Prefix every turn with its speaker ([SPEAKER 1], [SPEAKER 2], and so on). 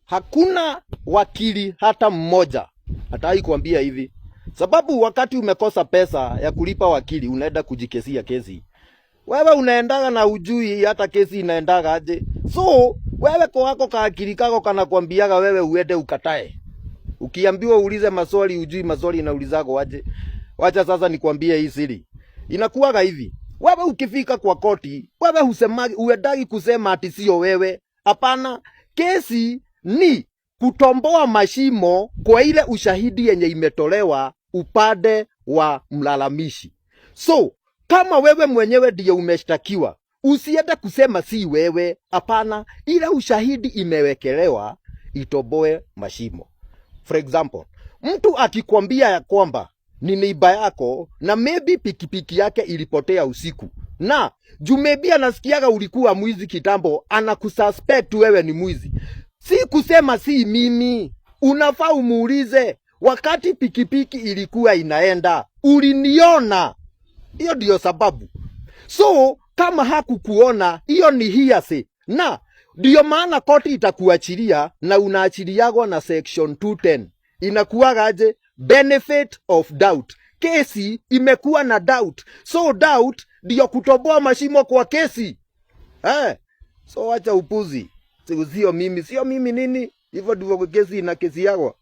[SPEAKER 1] hakuna wakili hata mmoja hataki kuambia hivi. Sababu wakati umekosa pesa ya kulipa wakili, unaenda kujikesia kesi. Wewe unaendaga na ujui hata kesi inaendaga aje. So, wewe kwa wako kaakili kako kanakwambiaga wewe uende ukatae. Ukiambiwa uulize maswali ujui maswali inaulizako aje. Wacha sasa nikwambie hii siri. Inakuwaga hivi. Wewe ukifika kwa koti, wewe husemagi uendagi kusema ati sio wewe. Hapana, kesi ni kutomboa mashimo kwa ile ushahidi yenye imetolewa upande wa mlalamishi. So, kama wewe mwenyewe ndiye umeshtakiwa, usiende kusema si wewe. Hapana, ile ushahidi imewekelewa itoboe mashimo. For example, mtu akikwambia ya kwamba ni neiba yako na maybe pikipiki yake ilipotea usiku, na maybe anasikiaga ulikuwa mwizi kitambo, anakususpect wewe ni mwizi. Si kusema si mimi, unafaa umuulize, wakati pikipiki ilikuwa inaenda uliniona? Hiyo ndio sababu. So kama hakukuona, hiyo ni hearsay, na ndio maana koti itakuachilia, na unaachiliagwa na section 210. Inakuwaga aje? Benefit of doubt. Kesi imekuwa na doubt, so doubt ndio kutoboa mashimo kwa kesi. So acha upuzi. Sio mimi nini? Hivyo ndivyo kesi ina kesi yako.